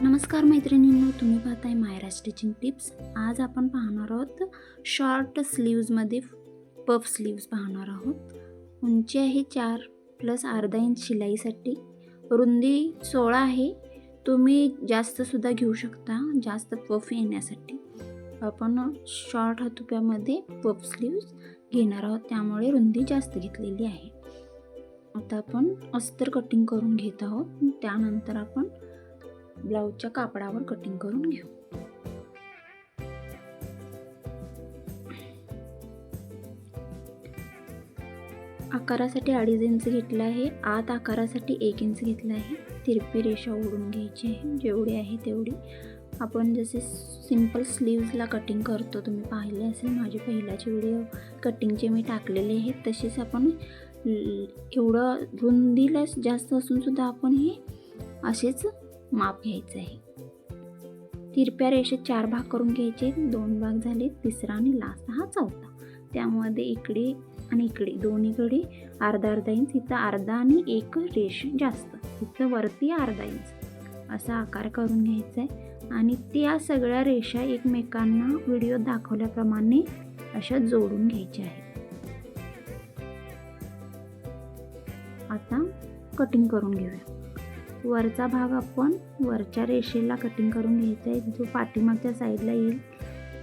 नमस्कार मैत्रिणींनो, तुम्ही पाहताय मायरा स्टिचिंग टिप्स. आज आपण पाहणार आहोत शॉर्ट स्लीव्जमध्ये पफ स्लीव्ज पाहणार आहोत. उंची आहे 4 + अर्धा इंच शिलाईसाठी. रुंदी 16 आहे. तुम्ही जास्तसुद्धा घेऊ शकता जास्त पफ येण्यासाठी. आपण शॉर्ट हातुप्यामध्ये पफ स्लीव्ज घेणार आहोत, त्यामुळे रुंदी जास्त घेतलेली आहे. आता आपण अस्तर कटिंग करून घेत आहोत. त्यानंतर आपण ब्लाऊजच्या कापडावर कटिंग करून घेऊ. आकारासाठी 2.5 इंच घेतला आहे. आत आकारासाठी 1 इंच घेतला आहे. तिरपी रेषा ओढून घ्यायची आहे, जेवढी आहे तेवढी. आपण जसे सिंपल स्लीव्जला कटिंग करतो, तुम्ही पाहिले असेल माझे पहिल्याचे व्हिडिओ कटिंगचे मी टाकलेले आहेत, तसेच आपण एवढं रुंदीला जास्त असून सुद्धा आपण हे असेच माप घ्यायचं आहे. तिरप्या रेषेत 4 भाग करून घ्यायचे. 2 भाग झाले, तिसरा आणि लास्ट हा चौथा. त्यामध्ये इकडे आणि इकडे दोन्हीकडे अर्धा इंच, इथं अर्धा आणि 1 रेष जास्त, इथं वरती अर्धा इंच असा आकार करून घ्यायचा आहे. आणि त्या सगळ्या रेषा एकमेकांना व्हिडिओ दाखवल्याप्रमाणे अशा जोडून घ्यायच्या आहेत. आता कटिंग करून घेऊया. वरचा भाग आपण वरच्या रेषेला कटिंग करून घ्यायचा आहे, जो पाठीमागच्या साईडला येईल,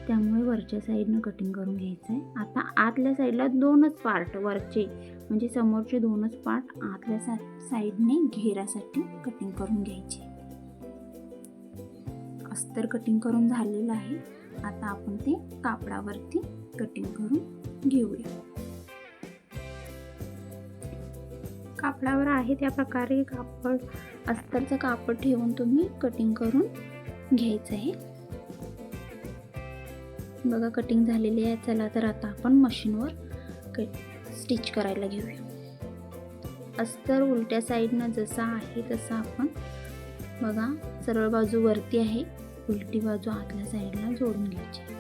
त्यामुळे वरच्या साईडनं कटिंग करून घ्यायचं आहे. आता आतल्या साईडला 2च पार्ट वरचे, म्हणजे समोरचे 2च पार्ट आतल्या साईडने घेरासाठी कटिंग करून घ्यायचे. अस्तर कटिंग करून झालेलं आहे. आता आपण ते कापडावरती कटिंग करून घेऊया. कापडावर आहे त्या प्रकारे कापड, अस्तरचं कापड ठेवून तुम्ही कटिंग करून घ्यायचं आहे. बघा कटिंग झालेली आहे. चला तर आता आपण मशीनवर स्टिच करायला घेऊया. अस्तर उलट्या साईडनं जसा आहे तसा आपण बघा, सरळ बाजू वरती आहे, उलटी बाजू आतल्या साईडला जोडून घ्यायची.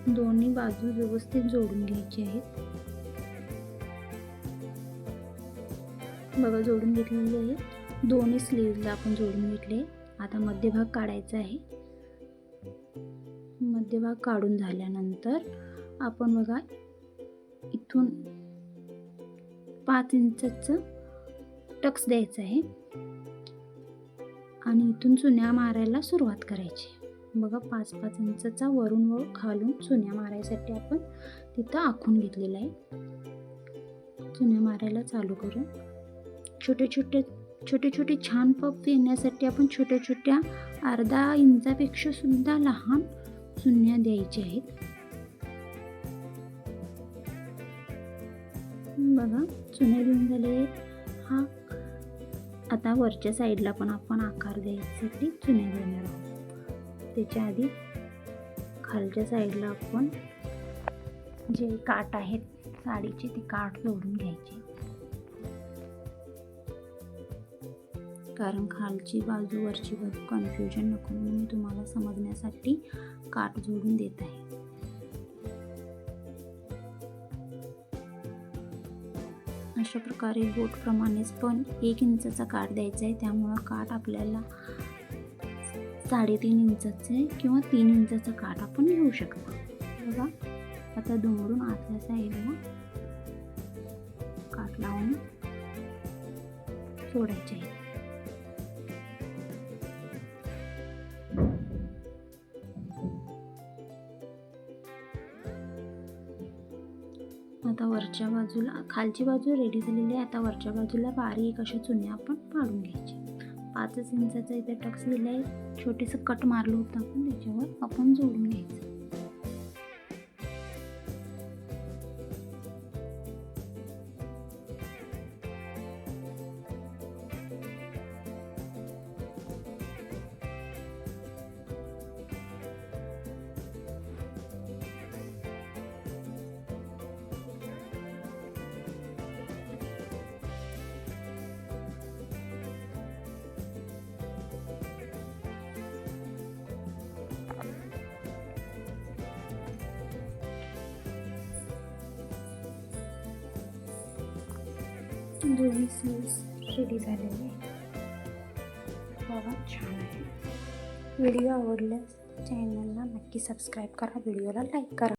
दोन्ही बाजू व्यवस्थित जोडून घ्यायची आहेत. बघा जोडून घेतलेली आहे. दोन्ही स्लीव्हला आपण जोडून घेतले. आता मध्यभाग काढायचा आहे. मध्यभाग काढून झाल्यानंतर आपण बघा इथून 5 इंचचं टक्स द्यायचं आहे आणि इथून चुन्या मारायला सुरुवात करायची. बघा 5-5 इंचचा वरून व खालून चुन्या मारायसाठी आपण तिथं आखून घेतलेलं आहे. चुन्या मारायला चालू करू. छोटे छोटे छान पफ येण्यासाठी आपण छोट्या अर्धा इंचापेक्षा सुद्धा लहान चुन्या द्यायच्या आहेत. बघा चुन्या देऊन झाले. हा आता वरच्या साईडला पण आपण आकार द्यायसाठी चुन्या देणार आहोत. त्याच्या आधी खालच्या साईडला आपण जे काठ आहेत साडीचे, ते काठ जोडून घ्यायचे, कारण खालची बाजू वरची बाजू कन्फ्युजन नको म्हणून मी तुम्हाला समजण्यासाठी काठ जोडून देत आहे. अशा प्रकारे बोटप्रमाणेच पण 1 इंचचा काठ द्यायचा आहे. त्यामुळं काठ आपल्याला 3.5 इंचाचे किंवा 3 इंचाचा काठ आपण घेऊ शकता. बघा आता दुमडून आतल्या साईडला काठ लावून सोडायचे आहे. आता वरच्या बाजूला, खालची बाजू रेडी झालेली आहे. आता वरच्या बाजूला बारीक अशा चुन्या आपण पाडून घ्यायच्या. 5 इंचाचा इथे टक्स दिला आहे. छोटेसं कट मारलं होतं आपण, त्याच्यावर आपण जोडून घ्यायचं. दोन्ही स्लीव्स रेडी झालेले आहे. बघा छान आहे. व्हिडिओ आवडल्यास चॅनलला नक्की सबस्क्राईब करा, व्हिडिओला लाईक करा.